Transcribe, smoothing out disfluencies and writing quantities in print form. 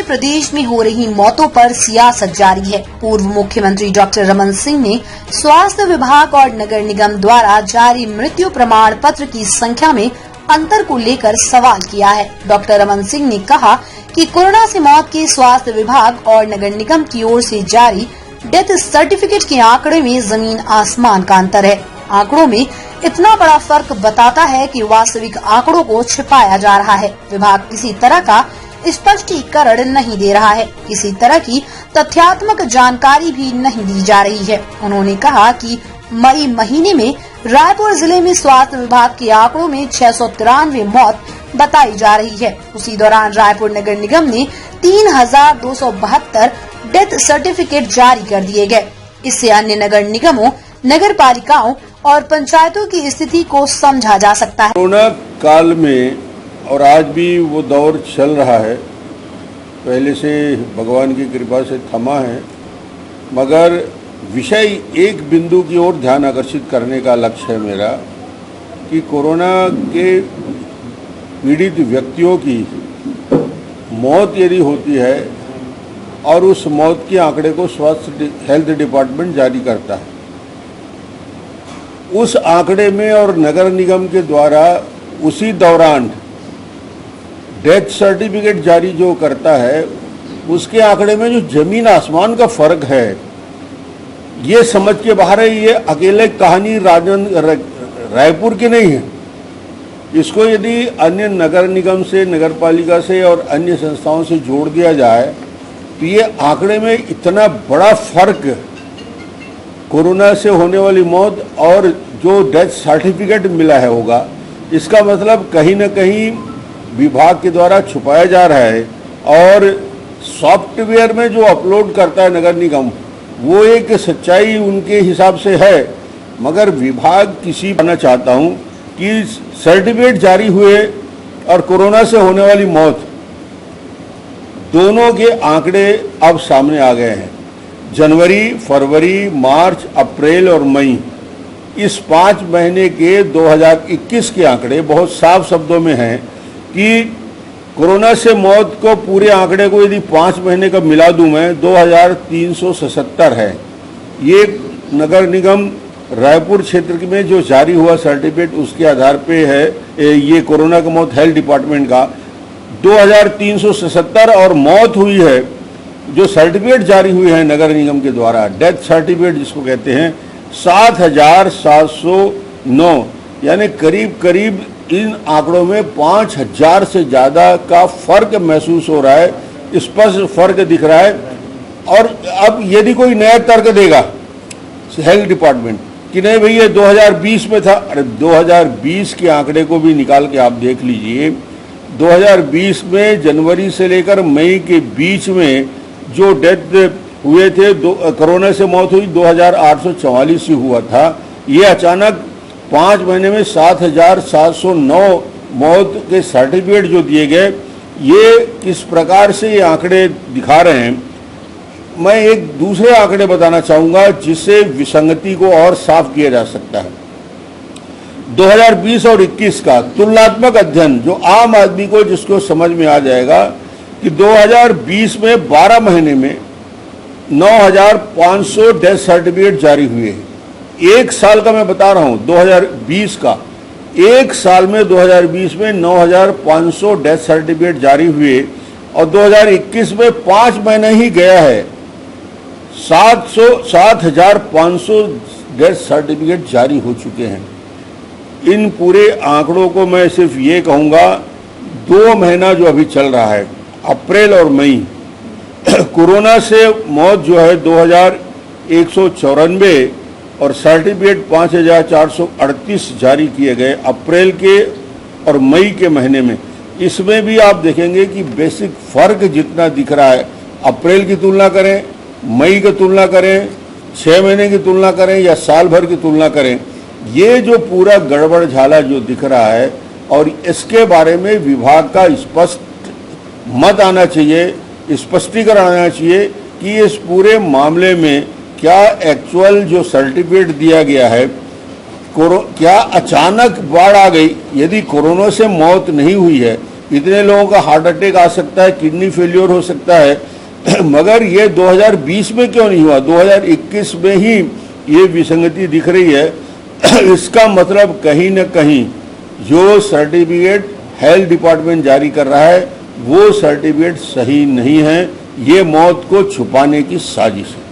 में प्रदेश में हो रही मौतों पर सियासत जारी है। पूर्व मुख्यमंत्री डॉक्टर रमन सिंह ने स्वास्थ्य विभाग और नगर निगम द्वारा जारी मृत्यु प्रमाण पत्र की संख्या में अंतर को लेकर सवाल किया है। डॉक्टर रमन सिंह ने कहा कि कोरोना से मौत के स्वास्थ्य विभाग और नगर निगम की ओर से जारी डेथ सर्टिफिकेट के आंकड़े में जमीन आसमान का अंतर है। आंकड़ों में इतना बड़ा फर्क बताता है कि वास्तविक आंकड़ों को छिपाया जा रहा है। विभाग किसी तरह का स्पष्टीकरण नहीं दे रहा है, किसी तरह की तथ्यात्मक जानकारी भी नहीं दी जा रही है। उन्होंने कहा कि मई महीने में रायपुर जिले में स्वास्थ्य विभाग के आंकड़ों में 693 मौत बताई जा रही है। उसी दौरान रायपुर नगर निगम ने 3272 डेथ सर्टिफिकेट जारी कर दिए गए। इससे अन्य नगर निगमों, नगर पालिकाओं और पंचायतों की स्थिति को समझा जा सकता है। कोरोना काल में और आज भी वो दौर चल रहा है, पहले से भगवान की कृपा से थमा है, मगर विषय एक बिंदु की ओर ध्यान आकर्षित करने का लक्ष्य है मेरा कि कोरोना के पीड़ित व्यक्तियों की मौत यदि होती है और उस मौत के आंकड़े को स्वास्थ्य हेल्थ डिपार्टमेंट जारी करता है, उस आंकड़े में और नगर निगम के द्वारा उसी दौरान डेथ सर्टिफिकेट जारी जो करता है, उसके आंकड़े में जो जमीन आसमान का फर्क है, ये समझ के बाहर है। ये अकेले कहानी रायपुर की नहीं है। इसको यदि अन्य नगर निगम से, नगर पालिका से और अन्य संस्थाओं से जोड़ दिया जाए तो ये आंकड़े में इतना बड़ा फर्क कोरोना से होने वाली मौत और जो डेथ सर्टिफिकेट मिला है होगा, इसका मतलब कहीं न कहीं विभाग के द्वारा छुपाया जा रहा है। और सॉफ्टवेयर में जो अपलोड करता है नगर निगम, वो एक सच्चाई उनके हिसाब से है, मगर विभाग किसी कहना चाहता हूँ कि सर्टिफिकेट जारी हुए और कोरोना से होने वाली मौत दोनों के आंकड़े अब सामने आ गए हैं। जनवरी, फरवरी, मार्च, अप्रैल और मई, इस 5 महीने के 2021 के आंकड़े बहुत साफ शब्दों में हैं कि कोरोना से मौत को पूरे आंकड़े को यदि 5 महीने का मिला दूं मैं, 2377 है। ये नगर निगम रायपुर क्षेत्र में जो जारी हुआ सर्टिफिकेट, उसके आधार पे है ये कोरोना का मौत हेल्थ डिपार्टमेंट का 2377, और मौत हुई है जो सर्टिफिकेट जारी हुई है नगर निगम के द्वारा, डेथ सर्टिफिकेट जिसको कहते हैं, 7709, यानी करीब करीब इन आंकड़ों में 5000 से ज़्यादा का फर्क महसूस हो रहा है, स्पष्ट फर्क दिख रहा है। और अब यदि कोई नया तर्क देगा हेल्थ डिपार्टमेंट कि नहीं भैया 2020 में था, अरे 2020 के आंकड़े को भी निकाल के आप देख लीजिए। 2020 में जनवरी से लेकर मई के बीच में जो डेथ हुए थे, कोरोना से मौत हुई 2844 ही हुआ था। ये अचानक 5 महीने में 7709 मौत के सर्टिफिकेट जो दिए गए, ये किस प्रकार से ये आंकड़े दिखा रहे हैं। मैं एक दूसरे आंकड़े बताना चाहूँगा जिससे विसंगति को और साफ किया जा सकता है। 2020 और 21 का तुलनात्मक अध्ययन जो आम आदमी को जिसको समझ में आ जाएगा कि 2020 में 12 महीने में 9500 डेथ सर्टिफिकेट जारी हुए हैं। एक साल का मैं बता रहा हूँ, 2020 का एक साल में 2020 में 9500 डेथ सर्टिफिकेट जारी हुए, और 2021 में 5 महीने ही गया है 7500 डेथ सर्टिफिकेट जारी हो चुके हैं। इन पूरे आंकड़ों को मैं सिर्फ ये कहूँगा, 2 महीना जो अभी चल रहा है, अप्रैल और मई, कोरोना से मौत जो है 2194 और सर्टिफिकेट 5438 जारी किए गए अप्रैल के और मई के महीने में। इसमें भी आप देखेंगे कि बेसिक फर्क जितना दिख रहा है, अप्रैल की तुलना करें, मई की तुलना करें, 6 महीने की तुलना करें या साल भर की तुलना करें, ये जो पूरा गड़बड़ झाला जो दिख रहा है, और इसके बारे में विभाग का स्पष्ट मत आना चाहिए, स्पष्टीकरण आना चाहिए कि इस पूरे मामले में क्या एक्चुअल जो सर्टिफिकेट दिया गया है, क्या अचानक बाढ़ आ गई। यदि कोरोना से मौत नहीं हुई है इतने लोगों का हार्ट अटैक आ सकता है, किडनी फेल्योर हो सकता है, मगर ये 2020 में क्यों नहीं हुआ, 2021 में ही ये विसंगति दिख रही है। इसका मतलब कहीं न कहीं जो सर्टिफिकेट हेल्थ डिपार्टमेंट जारी कर रहा है वो सर्टिफिकेट सही नहीं है, ये मौत को छुपाने की साजिश है।